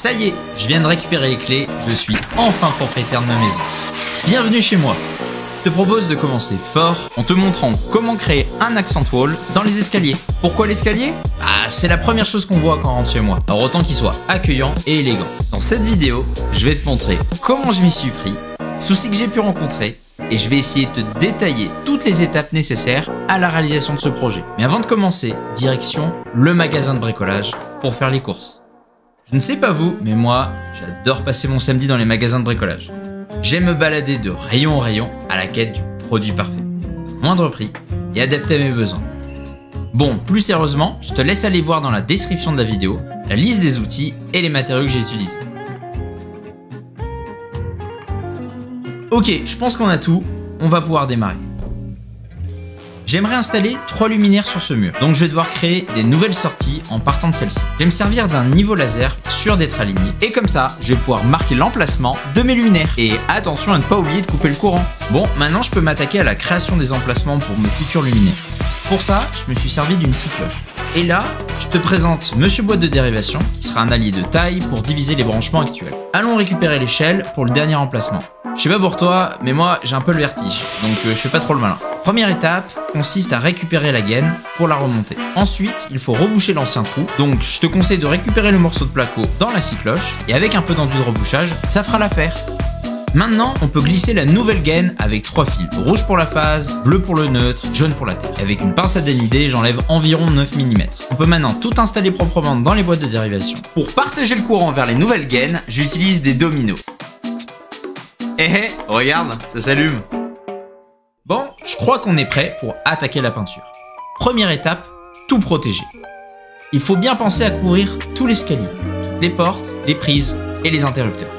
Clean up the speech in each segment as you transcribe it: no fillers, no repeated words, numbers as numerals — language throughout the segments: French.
Ça y est, je viens de récupérer les clés, je suis enfin propriétaire de ma maison. Bienvenue chez moi. Je te propose de commencer fort en te montrant comment créer un accent wall dans les escaliers. Pourquoi l'escalier? C'est la première chose qu'on voit quand on rentre chez moi, alors autant qu'il soit accueillant et élégant. Dans cette vidéo, je vais te montrer comment je m'y suis pris, soucis que j'ai pu rencontrer, et je vais essayer de te détailler toutes les étapes nécessaires à la réalisation de ce projet. Mais avant de commencer, direction le magasin de bricolage pour faire les courses. Je ne sais pas vous, mais moi, j'adore passer mon samedi dans les magasins de bricolage. J'aime me balader de rayon en rayon à la quête du produit parfait, moindre prix et adapté à mes besoins. Bon, plus sérieusement, je te laisse aller voir dans la description de la vidéo la liste des outils et les matériaux que j'ai utilisés. Ok, je pense qu'on a tout, on va pouvoir démarrer. J'aimerais installer 3 luminaires sur ce mur, donc je vais devoir créer des nouvelles sorties en partant de celle-ci. Je vais me servir d'un niveau laser sûr d'être aligné, et comme ça, je vais pouvoir marquer l'emplacement de mes luminaires. Et attention à ne pas oublier de couper le courant. Bon, maintenant je peux m'attaquer à la création des emplacements pour mes futurs luminaires. Pour ça, je me suis servi d'une scie cloche. Et là, je te présente Monsieur Boîte de Dérivation, qui sera un allié de taille pour diviser les branchements actuels. Allons récupérer l'échelle pour le dernier emplacement. Je sais pas pour toi, mais moi j'ai un peu le vertige, donc je fais pas trop le malin. Première étape consiste à récupérer la gaine pour la remonter. Ensuite, il faut reboucher l'ancien trou, donc je te conseille de récupérer le morceau de placo dans la scie cloche, et avec un peu d'enduit de rebouchage, ça fera l'affaire. Maintenant, on peut glisser la nouvelle gaine avec 3 fils. Rouge pour la phase, bleu pour le neutre, jaune pour la terre. Avec une pince à dénuder, j'enlève environ 9 mm. On peut maintenant tout installer proprement dans les boîtes de dérivation. Pour partager le courant vers les nouvelles gaines, j'utilise des dominos. Regarde, ça s'allume. Bon, je crois qu'on est prêt pour attaquer la peinture. Première étape, tout protéger. Il faut bien penser à couvrir tout l'escalier, toutes les portes, les prises et les interrupteurs.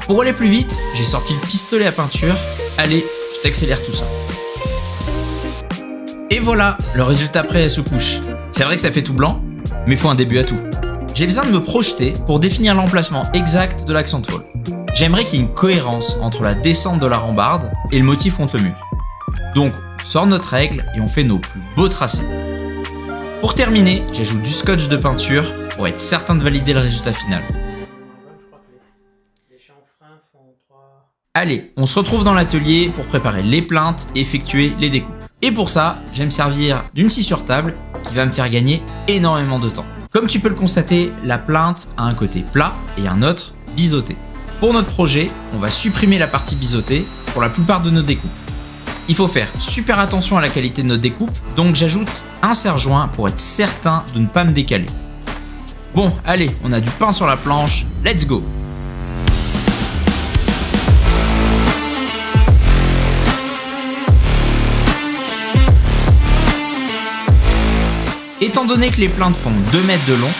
Pour aller plus vite, j'ai sorti le pistolet à peinture. Allez, je t'accélère tout ça. Et voilà, le résultat prêt à sous couche. C'est vrai que ça fait tout blanc, mais il faut un début à tout. J'ai besoin de me projeter pour définir l'emplacement exact de l'accent wall. J'aimerais qu'il y ait une cohérence entre la descente de la rambarde et le motif contre le mur. Donc, on sort notre règle et on fait nos plus beaux tracés. Pour terminer, j'ajoute du scotch de peinture pour être certain de valider le résultat final. Allez, on se retrouve dans l'atelier pour préparer les plinthes et effectuer les découpes. Et pour ça, je vais me servir d'une scie sur table qui va me faire gagner énormément de temps. Comme tu peux le constater, la plinthe a un côté plat et un autre biseauté. Pour notre projet, on va supprimer la partie biseautée pour la plupart de nos découpes. Il faut faire super attention à la qualité de notre découpe, donc j'ajoute un serre-joint pour être certain de ne pas me décaler. Bon, allez, on a du pain sur la planche, let's go! Étant donné que les plinthes font 2 mètres de long,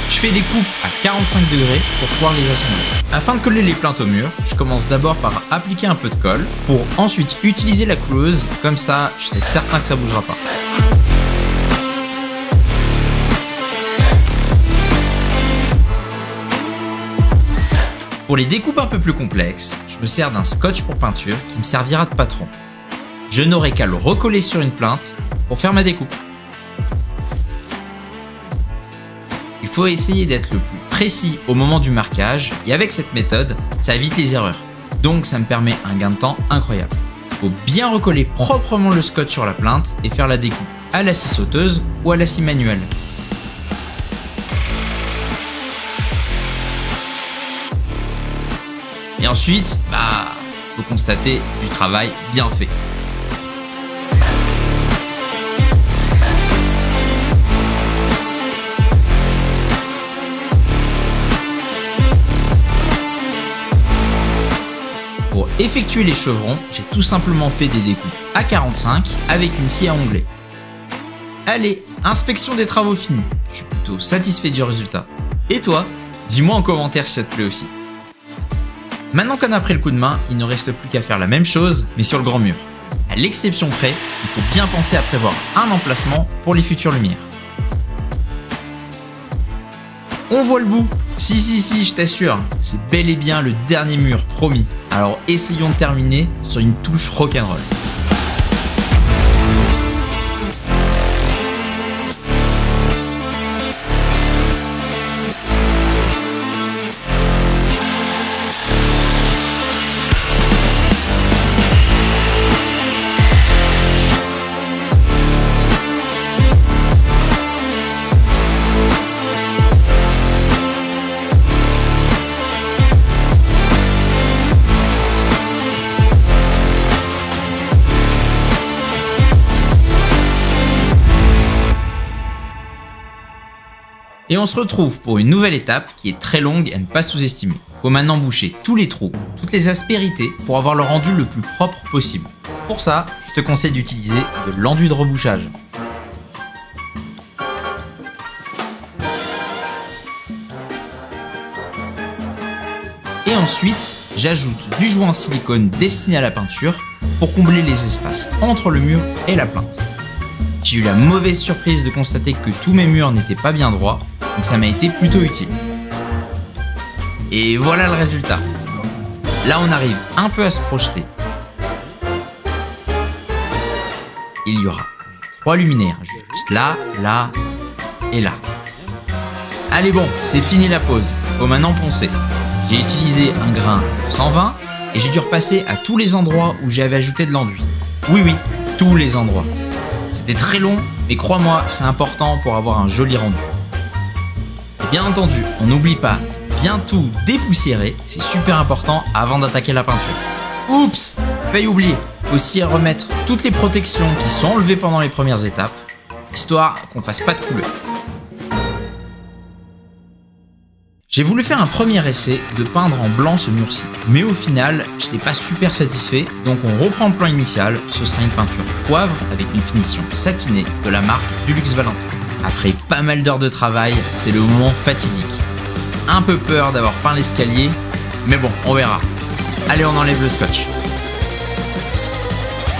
je fais des coupes à 45 degrés pour pouvoir les assembler. Afin de coller les plinthes au mur, je commence d'abord par appliquer un peu de colle pour ensuite utiliser la cloueuse, comme ça je serai certain que ça ne bougera pas. Pour les découpes un peu plus complexes, je me sers d'un scotch pour peinture qui me servira de patron. Je n'aurai qu'à le recoller sur une plinthe pour faire ma découpe. Il faut essayer d'être le plus précis au moment du marquage et avec cette méthode, ça évite les erreurs. Donc ça me permet un gain de temps incroyable. Il faut bien recoller proprement le scotch sur la plinthe et faire la découpe à la scie sauteuse ou à la scie manuelle. Et ensuite, faut constater du travail bien fait. Pour effectuer les chevrons, j'ai tout simplement fait des découpes à 45 avec une scie à onglet. Allez, inspection des travaux finis. Je suis plutôt satisfait du résultat. Et toi, dis-moi en commentaire si ça te plaît aussi. Maintenant qu'on a pris le coup de main, il ne reste plus qu'à faire la même chose, mais sur le grand mur. À l'exception près, il faut bien penser à prévoir un emplacement pour les futures lumières. On voit le bout. Si, je t'assure, c'est bel et bien le dernier mur promis. Alors essayons de terminer sur une touche rock'n'roll. Et on se retrouve pour une nouvelle étape qui est très longue et à ne pas sous-estimer. Faut maintenant boucher tous les trous, toutes les aspérités pour avoir le rendu le plus propre possible. Pour ça, je te conseille d'utiliser de l'enduit de rebouchage. Et ensuite, j'ajoute du jouet en silicone destiné à la peinture pour combler les espaces entre le mur et la plinthe. J'ai eu la mauvaise surprise de constater que tous mes murs n'étaient pas bien droits, donc ça m'a été plutôt utile. Et voilà le résultat. Là on arrive un peu à se projeter. Il y aura 3 luminaires, juste là, là et là. Allez bon, c'est fini la pause, faut maintenant poncer. J'ai utilisé un grain 120 et j'ai dû repasser à tous les endroits où j'avais ajouté de l'enduit. Oui, tous les endroits. C'était très long, mais crois-moi, c'est important pour avoir un joli rendu. Et bien entendu, on n'oublie pas de bien tout dépoussiérer, c'est super important avant d'attaquer la peinture. Oups, failli oublier. Aussi remettre toutes les protections qui sont enlevées pendant les premières étapes, histoire qu'on fasse pas de couleur. J'ai voulu faire un premier essai de peindre en blanc ce mur-ci, mais au final, j'étais pas super satisfait, donc on reprend le plan initial, ce sera une peinture poivre avec une finition satinée de la marque Dulux Valentin. Après pas mal d'heures de travail, c'est le moment fatidique. Un peu peur d'avoir peint l'escalier, mais bon, on verra. Allez, on enlève le scotch.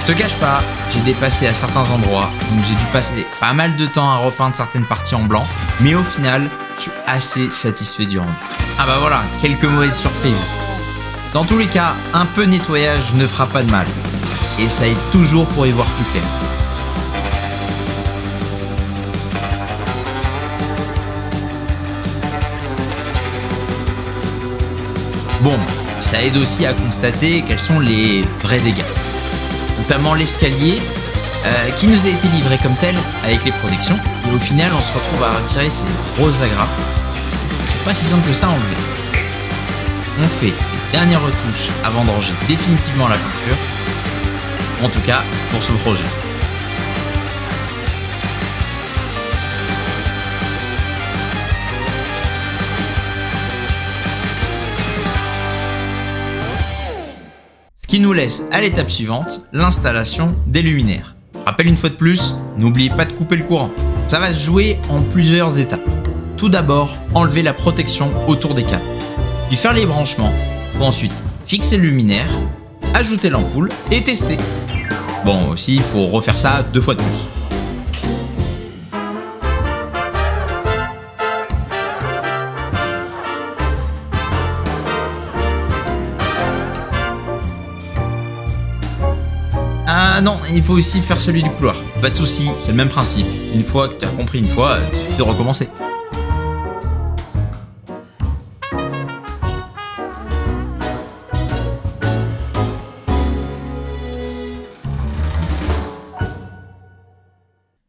Je te cache pas, j'ai dépassé à certains endroits, donc j'ai dû passer pas mal de temps à repeindre certaines parties en blanc, mais au final, je suis assez satisfait du rendu. Ah bah voilà, quelques mauvaises surprises. Dans tous les cas, un peu de nettoyage ne fera pas de mal, et ça aide toujours pour y voir plus clair. Bon, ça aide aussi à constater quels sont les vrais dégâts. Notamment l'escalier qui nous a été livré comme tel avec les protections. Et au final, on se retrouve à retirer ces grosses agrafes. C'est pas si simple que ça à enlever. On fait les dernières retouches avant de ranger définitivement la peinture. En tout cas, pour ce projet. Ce qui nous laisse à l'étape suivante, l'installation des luminaires. Rappel une fois de plus, n'oubliez pas de couper le courant. Ça va se jouer en plusieurs étapes. Tout d'abord, enlever la protection autour des câbles. Puis faire les branchements, pour ensuite fixer le luminaire, ajouter l'ampoule et tester. Bon, aussi il faut refaire ça 2 fois de plus. Ah non, il faut aussi faire celui du couloir. Pas de soucis, c'est le même principe. Une fois que tu as compris une fois, il suffit de recommencer.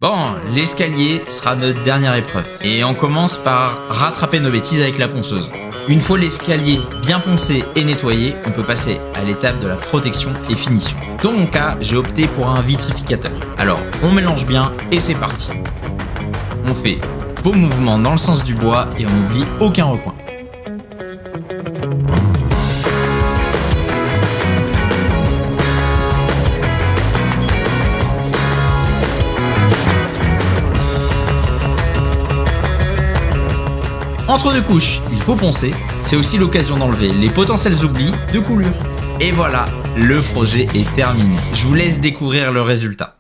Bon, l'escalier sera notre dernière épreuve. Et on commence par rattraper nos bêtises avec la ponceuse. Une fois l'escalier bien poncé et nettoyé, on peut passer à l'étape de la protection et finition. Dans mon cas, j'ai opté pour un vitrificateur. Alors, on mélange bien et c'est parti. On fait beau mouvement dans le sens du bois et on n'oublie aucun recoin. Entre 2 couches, il faut poncer. C'est aussi l'occasion d'enlever les potentiels oublis de coulure. Et voilà, le projet est terminé. Je vous laisse découvrir le résultat.